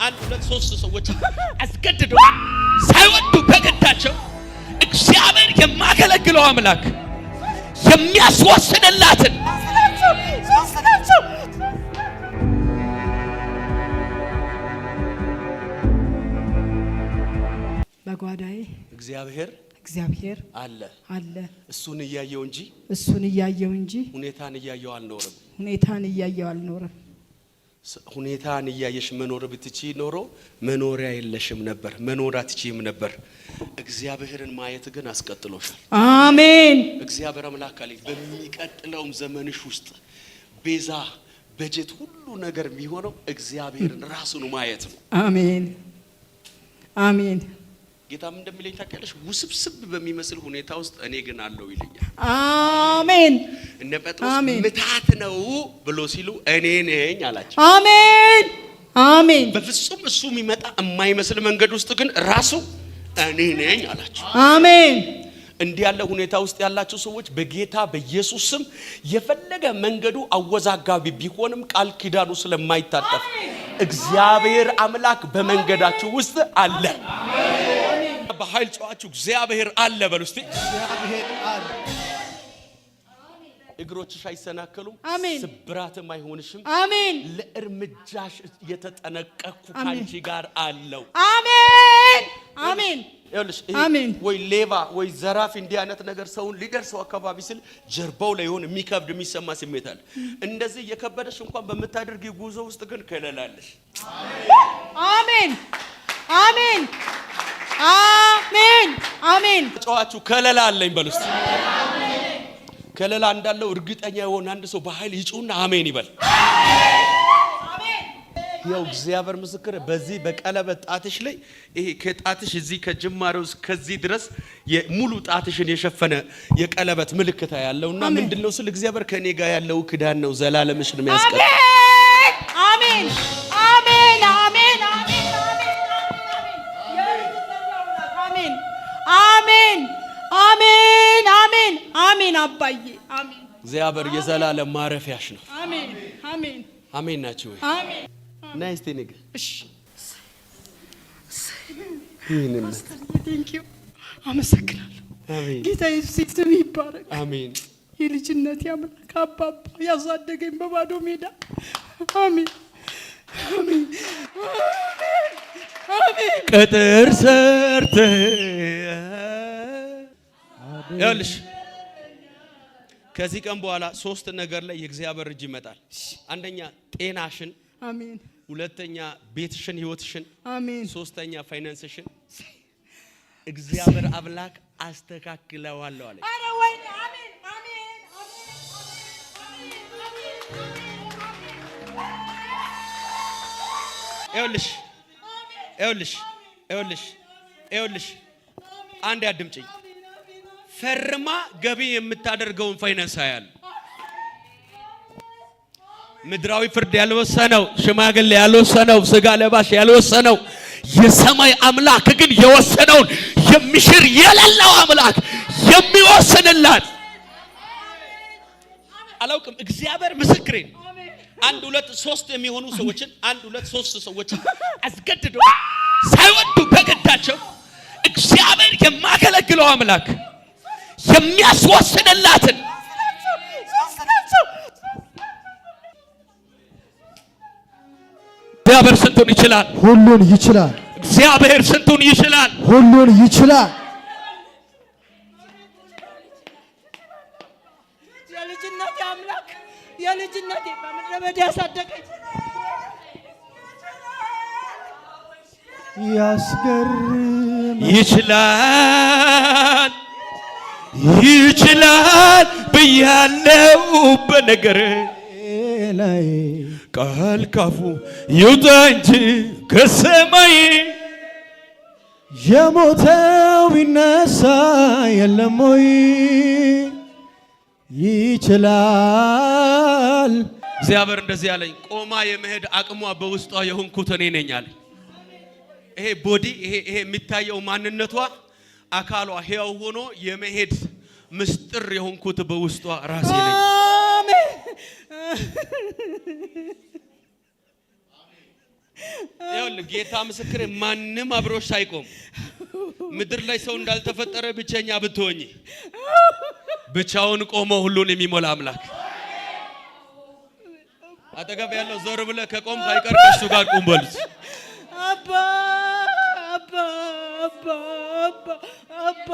አንድ ሁለት ሶስት ሰዎች አስገድደው ሳይወዱ በግዳቸው እግዚአብሔር የማገለግለው አምላክ የሚያስወስንላትን በጓዳዬ እግዚአብሔር አለ እሱን እያየው እንጂ ሁኔታን እያየው አልኖርም። ሁኔታን እያየሽ መኖር ብትቺ ኖሮ መኖሪያ የለሽም ነበር፣ መኖር አትችይም ነበር። እግዚአብሔርን ማየት ግን አስቀጥሎሻል። አሜን። እግዚአብሔር አምላክ አለ በሚቀጥለውም ዘመንሽ ውስጥ ቤዛ በጀት ሁሉ ነገር የሚሆነው እግዚአብሔርን ራሱን ማየት ነው። አሜን አሜን። ጌታም እንደሚለኝ ታውቂያለሽ፣ ውስብስብ በሚመስል ሁኔታ ውስጥ እኔ ግን አለው ይለኛል። አሜን። እነ ጴጥሮስ ምታት ነው ብሎ ሲሉ እኔ ነኝ አላቸው። አሜን አሜን። በፍጹም እሱ የሚመጣ የማይመስል መንገድ ውስጥ ግን ራሱ እኔ ነኝ አላቸው። አሜን። እንዲህ ያለ ሁኔታ ውስጥ ያላችሁ ሰዎች በጌታ በኢየሱስ ስም የፈለገ መንገዱ አወዛጋቢ ቢሆንም ቃል ኪዳኑ ስለማይታጠፍ እግዚአብሔር አምላክ በመንገዳችሁ ውስጥ አለ። በኃይል ጨዋችሁ እግዚአብሔር አለ በሉ እስቲ። እግዚአብሔር አለ። እግሮችሽ አይሰናከሉም፣ ስብራትም አይሆንሽም። አሜን። ለእርምጃሽ የተጠነቀቅኩ ካንቺ ጋር አለው። አሜን አሜን። ይኸውልሽ ወይ ሌባ ወይ ዘራፊ እንዲህ አይነት ነገር ሰውን ሊደርሰው አካባቢ ስል ጀርባው ላይ የሆነ የሚከብድ የሚሰማ ስሜት አለ። እንደዚህ የከበደሽ እንኳን በምታደርጊ ጉዞ ውስጥ ግን ከለላለሽ። አሜን አሜን አሜን አሜን። ጨዋችሁ ከለላ አለኝ በሉ እስቲ። ከለላ እንዳለው እርግጠኛ የሆነ አንድ ሰው በኃይል ይጩና አሜን ይበል። ያው እግዚአብሔር ምስክር በዚህ በቀለበት ጣትሽ ላይ ይሄ ከጣትሽ እዚህ ከጅማሬው እስከዚህ ድረስ የሙሉ ጣትሽን የሸፈነ የቀለበት ምልክት ያለውና ምንድነው ስለ እግዚአብሔር ከኔ ጋር ያለው ክዳን ነው ዘላለምሽን የሚያስቀጥ። አሜን አሜን አሜን አሜን አሜን አሜን አሜን አሜን። አባዬ አሜን። እግዚአብሔር የዘላለም ማረፊያሽ ነው። አሜን አሜን አሜን ናችሁ ወይ? አሜን። ናይስቲ ነገ እሺ ይሄንን ቴንኪው አመሰግናለሁ። አሜን። ጌታ ኢየሱስ ስም ይባረክ። አሜን። የልጅነት ያምላክ አባባ ያሳደገኝ በባዶ ሜዳ። አሜን አሜን አሜን። ቅጥር ሰርተ ያልሽ ከዚህ ቀን በኋላ ሶስት ነገር ላይ የእግዚአብሔር እጅ ይመጣል። አንደኛ ጤናሽን፣ አሜን። ሁለተኛ ቤትሽን፣ ህይወትሽን፣ አሜን። ሶስተኛ ፋይናንስሽን እግዚአብሔር አምላክ አስተካክለዋለሁ አለ። አረ ወይ አሜን አሜን አሜን። ይኸውልሽ አንድ ያድምጪኝ። ፈርማ ገቢ የምታደርገውን ፋይናንስ ያያል። ምድራዊ ፍርድ ያልወሰነው፣ ሽማግሌ ያልወሰነው፣ ስጋ ለባሽ ያልወሰነው የሰማይ አምላክ ግን የወሰነውን የሚሽር የሌለው አምላክ የሚወስንላት አላውቅም። እግዚአብሔር ምስክሬ ነው። አንድ ሁለት ሶስት የሚሆኑ ሰዎችን አንድ ሁለት ሶስት ሰዎችን አስገድደው ሳይወዱ በግዳቸው እግዚአብሔር የማገለግለው አምላክ የሚያስወስንላትን እግዚአብሔር ስንቱን ይችላል? ሁሉን ይችላል። እግዚአብሔር ስንቱን ይችላል? ሁሉን ይችላል። የልጅነቴ አምላክ የልጅነቴ በምድረ በዳ ያሳደገኝ ያስገርም ይችላል ብያለው በነገር ላይ ቃል ካፉ ይውጣ እንጂ ከሰማይ የሞተው ቢነሳ የለም ወይ? ይችላል። እግዚአብሔር እንደዚህ ያለኝ ቆማ የመሄድ አቅሟ በውስጧ የሆንኩት እኔ ነኝ አለ። ይሄ ቦዲ ይሄ የሚታየው ማንነቷ አካሏ ሕያው ሆኖ የመሄድ ምስጢር የሆንኩት በውስጧ ራሴ ነኝ። ይኸውልህ ጌታ ምስክሬ ማንም አብሮሽ ሳይቆም ምድር ላይ ሰው እንዳልተፈጠረ ብቸኛ ብትሆኚ ብቻውን ቆሞ ሁሉን የሚሞላ አምላክ አጠገብ ያለው ዞር ብለህ ከቆም ካይቀር ከሱ ጋር ቁም በሉት። አባ አባ አባ አባ አባ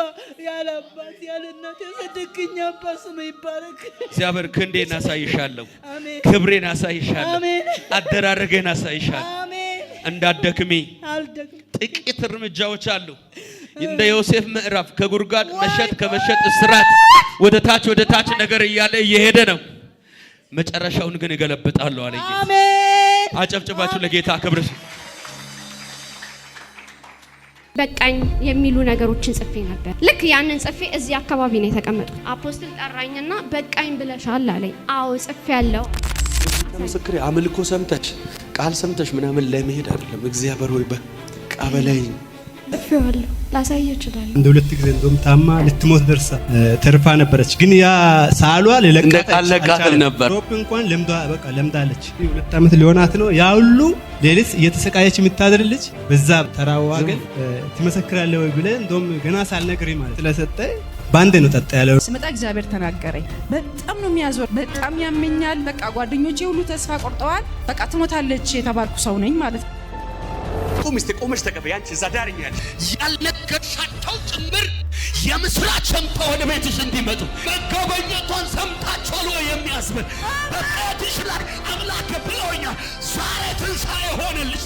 ያለ አባት ያለ እናት ያሳደገኝ አባ ስም ይባረክ። እግዚአብሔር ክንዴን አሳይሻለሁ፣ አሜን። ክብሬን አሳይሻለሁ፣ አሜን። አደራረገን አሳይሻለሁ። አሜን። እንዳትደክሚ አልደክም። ጥቂት እርምጃዎች አሉ። እንደ ዮሴፍ ምዕራፍ ከጉርጓድ መሸጥ ከመሸጥ እስራት ወደ ታች ነገር እያለ እየሄደ ነው። መጨረሻውን ግን እገለብጣለሁ አለኝ። አሜን። አጨብጭባችሁ ለጌታ ክብር። በቃኝ የሚሉ ነገሮችን ጽፌ ነበር። ልክ ያንን ጽፌ እዚህ አካባቢ ነው የተቀመጥኩት። አፖስትል ጠራኝና በቃኝ ብለሻል አለኝ። አዎ ጽፌ ያለው ምስክሬ አምልኮ ሰምተሽ ቃል ሰምተሽ ምናምን ለመሄድ አይደለም። እግዚአብሔር ወይ በቃ በላይ ጽፌዋለሁ። ላሳየ ይችላል። እንደ 2 ጊዜ እንደውም ታማ ልትሞት ደርሳ ተርፋ ነበረች። ግን ያ ሳሏ ለለቃት ነበር። ሮፕ እንኳን ለምዳለች። 2 ዓመት ሊሆናት ነው። ያ ሁሉ ሌሊት እየተሰቃየች የምታድር ልጅ በዛ ተራዋ ግን ትመሰክራለህ ወይ ብለህ እንደውም ገና ሳልነግርህ ማለት ስለሰጠ ባንዴ ነው ጠጣ ያለው። ስመጣ እግዚአብሔር ተናገረኝ። በጣም ነው የሚያዞር፣ በጣም ያመኛል። በቃ ጓደኞቼ ሁሉ ተስፋ ቆርጠዋል። በቃ ትሞታለች የተባልኩ ሰው ነኝ ማለት ነው። ቆመሽ ተቀበይ። አንቺ እዛ ዳርኛል ያልነገርሻቸው ጭምር የምስራች ሰምተው ወደ ቤትሽ እንዲመጡ መጎብኘቷን ሰምታችኋል ወይ የሚያስብል በቤትሽ ላይ አምላክ ብሎኛል። ዛሬ ትንሣኤ ሆነልሽ።